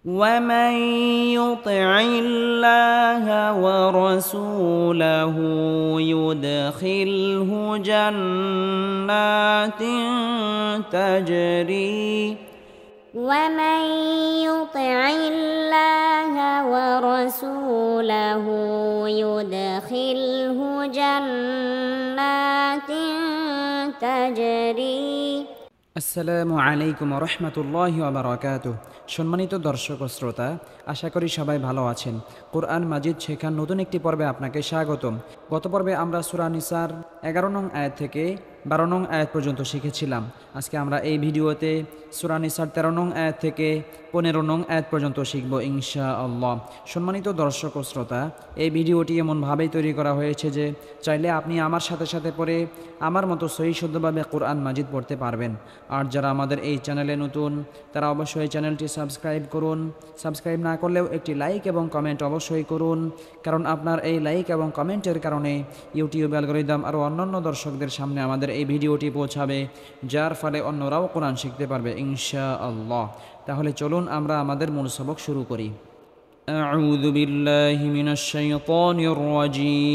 ومن يطع الله ورسوله يدخله جنات تجري ومن يطع الله ورسوله يدخله جنات تجري আসসালামু আলাইকুম ওয়া রাহমাতুল্লাহি ওয়া বারাকাতুহু। সম্মানিত দর্শক ও শ্রোতা, আশা করি সবাই ভালো আছেন। কোরআন মাজিদ শেখার নতুন একটি পর্বে আপনাকে স্বাগতম। গত পর্বে আমরা সূরা নিসার 11 নং আয়াত থেকে 12 নং আয়াত পর্যন্ত শিখেছিলাম। আজকে আমরা এই ভিডিওতে সূরা নিসার 13 নং আয়াত থেকে 15 নং আয়াত পর্যন্ত শিখব ইনশাআল্লাহ। সম্মানিত দর্শক ও শ্রোতা, এই ভিডিওটি এমনভাবেই তৈরি করা হয়েছে যে চাইলে আপনি আমার সাথে সাথে পড়ে আমার মতো সহিহ শুদ্ধভাবে কোরআন মাজিদ পড়তে পারবেন। আর যারা আমাদের এই চ্যানেলে নতুন, তারা অবশ্যই চ্যানেলটি সাবস্ক্রাইব করুন। সাবস্ক্রাইব না করলেও একটি লাইক এবং কমেন্ট অবশ্যই করুন, কারণ আপনার এই লাইক এবং কমেন্টের কারণে ইউটিউব অ্যালগরিদম আরও অন্যান্য দর্শকদের সামনে আমাদের এই ভিডিওটি পৌঁছাবে, যার ফলে অন্যরাও কোরআন শিখতে পারবে ইনশাআল্লাহ। তাহলে চলুন আমরা আমাদের মূল সবক শুরু করি। আউযু বিল্লাহি মিনাশ শাইতানির রাজীম।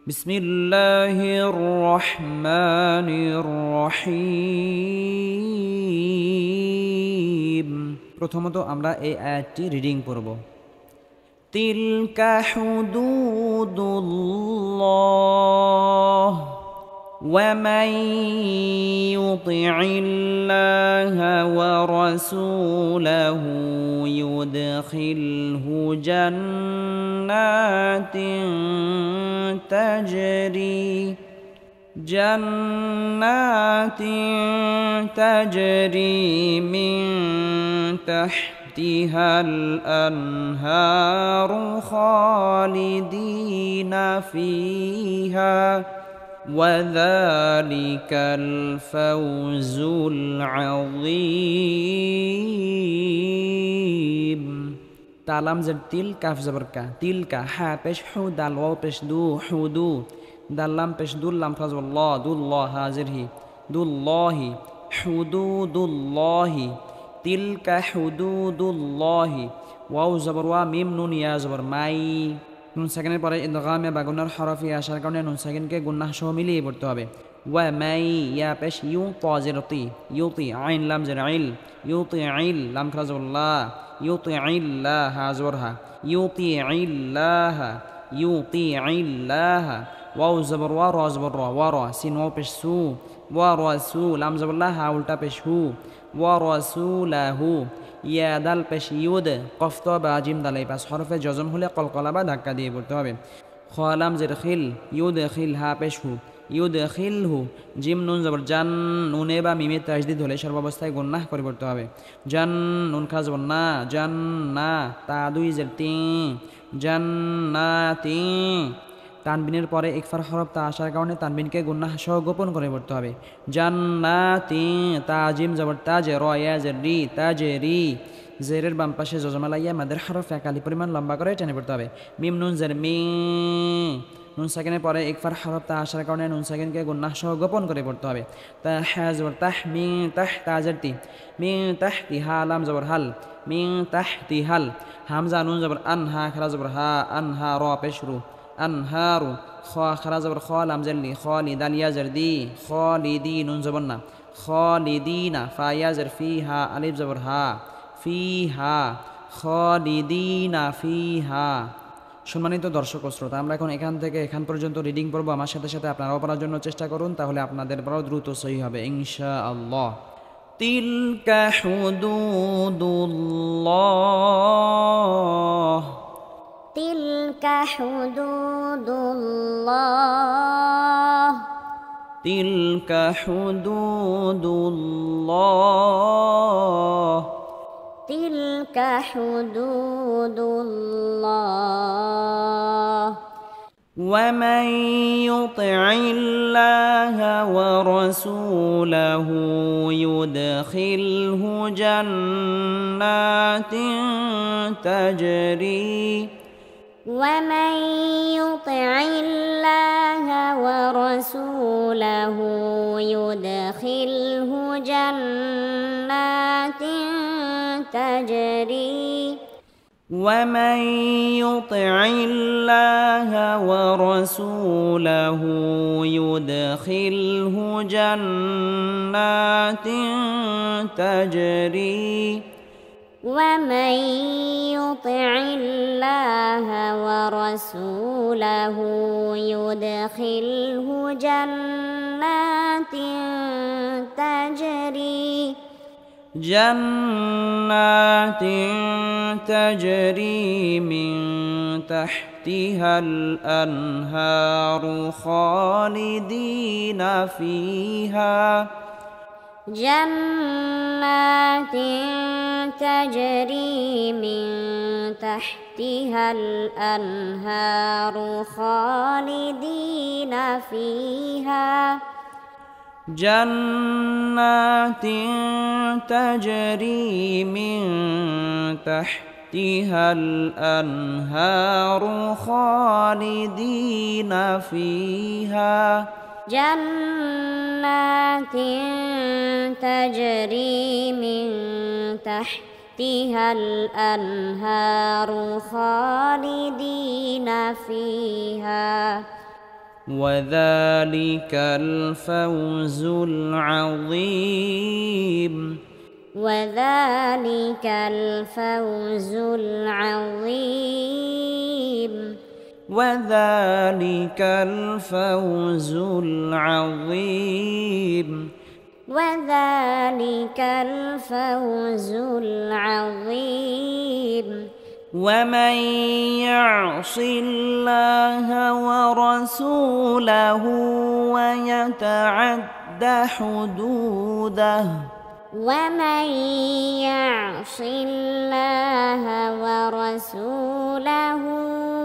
বিসমিল্লাহির রহমানির রহিম। প্রথমত আমরা এই আয়াতটি রিডিং পড়ব। তিলকা হুদুদুল্লাহ ومن يطع الله ورسوله يدخله جنات تجري من تحتها الأنهار خالدين فيها وذلك الفوز العظيم। তালাম জের তিল, কাফ জবর কা, তিলকা, হা পেশ হু, দাল ওয়াও পেশ দু, হুদু, দাল্লাম পেশ দুল্লাম ফাজউল্লাহ, দুল্লাহ হাজির হি, দুল্লাহি, হুদুদুল্লাহি, তিলকা হুদুদুল্লাহি, ওয়াও জবর ওয়া, মিম নুন ইয়া জবর মাই। নুন সাকিনের পরে ইদগামে বা গুনার হরফে আসার কারণে নুন সাকিনকে গুনাহ সহ মিলিয়ে পড়তে হবে। ওয়া মাই, ইয়া পেশ ইউ, তাজির তি, ইউতি, আইন লাম জের ইল, ইউতি ইল, লাম খাজউল্লাহ, ইউতি ইল্লাহ হাজর হা, ইউতি ইল্লাহ, ইউতি ইল্লাহ, ওয়াও জবর ওয়া, রা জবর রা, ওয়া রা, সিন ওয়াও পেশ সু, ওয়া রাসু, লাম জবরল্লাহ, হা উল্টা পেশ হু, ওয়া রাসুলাহু, ইয়া দাল পেশ ইউদ, কফ বা জিম দালাই পাস হরফে জজম হলে কলকলা বা ধাক্কা দিয়ে পড়তে হবে। খলাম জের খিল, ইউদ খিল, হা পেশ হু, ইউদ খিল হু, জিম নুন জবর জান, নুনে বা মিমে তাজদিদ হলে সর্বাবস্থায় গুন্নাহ করে পড়তে হবে। জান নুন খা জবর না, জান না, তা দুই জের তি, জান্নাতি। তানবিনের পরে ইকফার হরফ তা আসার কারণে তানবিনকে গুন্নাহ সহ গোপন করে পড়তে হবে। জান্নাতি, তাজিম জবর তাজে, র ইয়া জের রি, তাজে রি, জেরের বাম পাশে জজমালাইয়া মাদের হরফ একালি পরিমাণ লম্বা করে টেনে পড়তে হবে। মিম নুন জের মি, নুন সাকিনের পরে ইকফার হরফ তা আসার কারণে নুন সাকিনকে গুন্নাহ সহ গোপন করে পড়তে হবে। তা হ্যা জবর তাহ, মি তাহ, তাজের তি, মি তাহ তি, হা লাম জবর হাল, মি তাহ তি হাল, হামজা নুন জবর আন, হা খারা জবর হা, আন হা র পেশ রু, আনহারু, খ খারা জবর খ, লাম জাল্লি, খালিদ আলিয়া জারদি, খালিদি নুন জবর না, খালিদিনা, ফা ইয়া জার ফি, হা আলিফ জবর হা, ফিহা, খালিদিনা ফিহা। সম্মানিত দর্শক ও শ্রোতা, আমরা এখন এখান থেকে এখান পর্যন্ত রিডিং পড়বো। আমার সাথে সাথে আপনারাও পড়ার জন্য চেষ্টা করুন, তাহলে আপনাদের পড়াও দ্রুত সহি হবে ইনশাআল্লাহ। তিলকা হুদুদুল্লাহ, তিলকা হুদুদুল্লাহ, তিলকা হুদুদুল্লাহ, তিলকা হুদুদুল্লাহ। ومن يطع الله ورسوله يدخله جنات تجري ومن يطع الله ورسوله يدخله جنات تجري ومن يطع الله ورسوله يدخله جنات تجري ومن يطع الله ورسوله يدخله جنات تجري من تحتها الأنهار خالدين فيها جنات تجري من تحتها الأنهار خالدين فيها جنات تجري من تحتها الأنهار خالدين فيها جنات تجري من تحتها الأنهار خالدين فيها وذلك الفوز العظيم وذلك الفوز العظيم وذلك الفوز العظيم وذلك الفوز العظيم ومن يعص الله ورسوله ويتعد حدوده ومن يعص الله ورسوله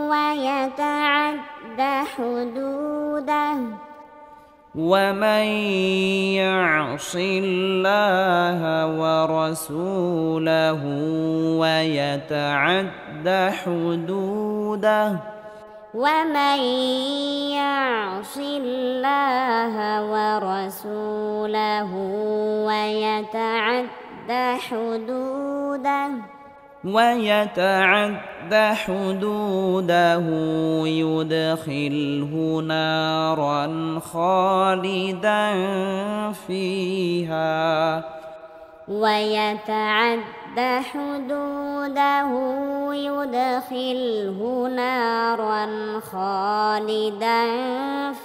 ويتعد حدوده ومن يعص الله ورسوله ويتعد حدوده ومن يعص الله ورسوله ويتعد حدوده يدخله نارا خالدا فيها ويتعد حدوده يدخله نارا خالدا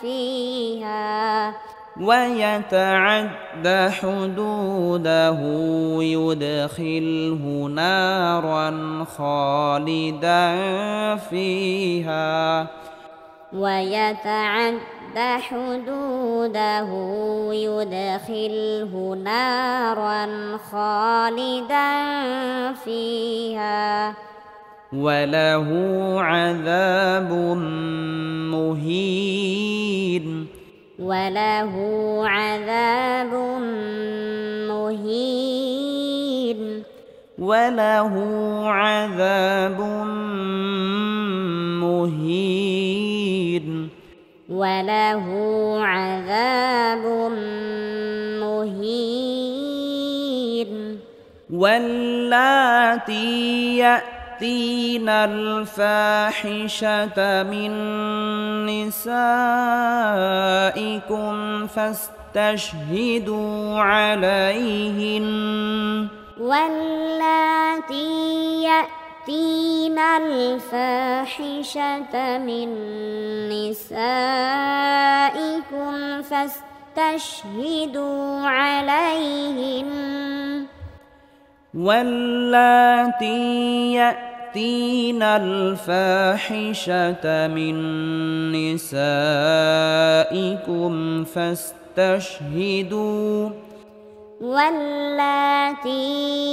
فيها ويتعد حدوده يدخله نارا خالدا فيها ويتعد حدوده يدخله نارا خالدا فيها وله عذاب مهين وله عذاب مهين وله عذاب مهين وله عذاب مهين واللاتي يأتين الفاحشة من نسائكم فاستشهدوا عليهن واللاتي يأتين الفاحشة من نسائكم فاستشهدوا عليهن واللاتي يأتين الفاحشة من نسائكم فاستشهدوا واللاتي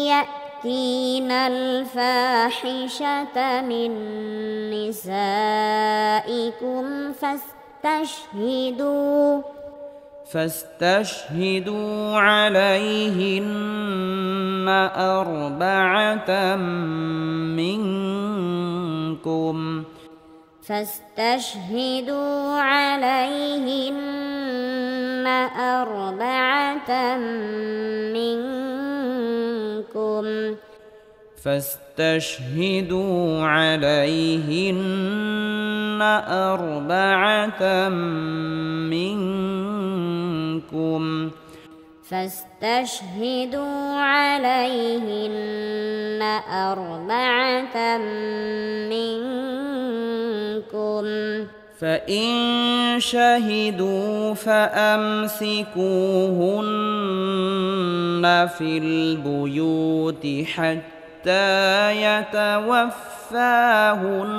يأتين الفاحشة من نسائكم فاستشهدوا عليهن أربعة منكم فاستشهدوا عليهن أربعة منكم فاستشهدوا عليهن أربعة منكم فاستشهدوا عليهن أربعة منكم فإن شهدوا فأمسكوهن في البيوت حتى يتوفاهن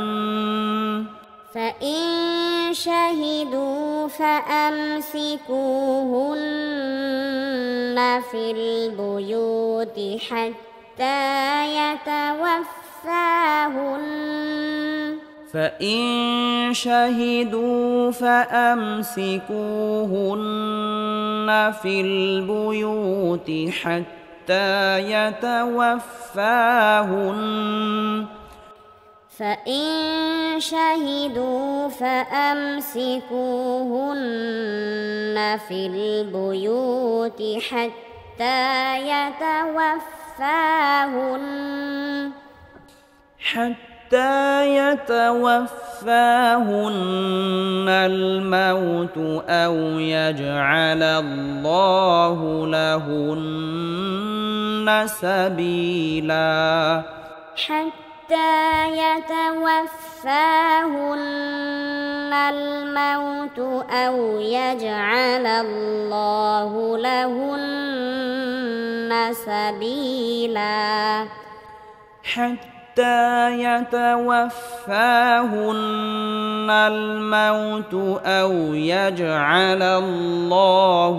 الموت أو يجعل الله لهن سبيلا حتى يتوفاهن الموت أو يجعل الله لهن سبيلا حتى يتوفاهن الموت أو يجعل الله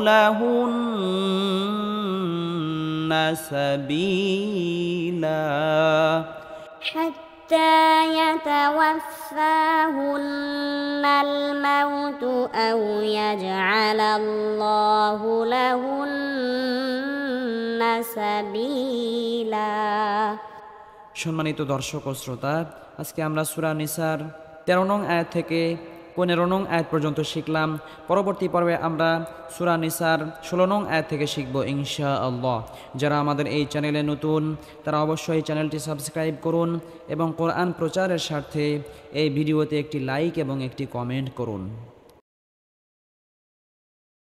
لهن سبيلا সম্মানিত দর্শক ও শ্রোতা, আজকে আমরা সূরা নিসার 13 নং আয়াত থেকে 15 নং আয়াত পর্যন্ত শিখলাম। পরবর্তী পর্বে আমরা সূরা নিসার 16 নং আয়াত থেকে শিখব ইনশাআল্লাহ। যারা আমাদের এই চ্যানেলে নতুন তারা অবশ্যই চ্যানেলটি সাবস্ক্রাইব করুন এবং কোরআন প্রচারের স্বার্থে এই ভিডিওতে একটি লাইক এবং একটি কমেন্ট করুন।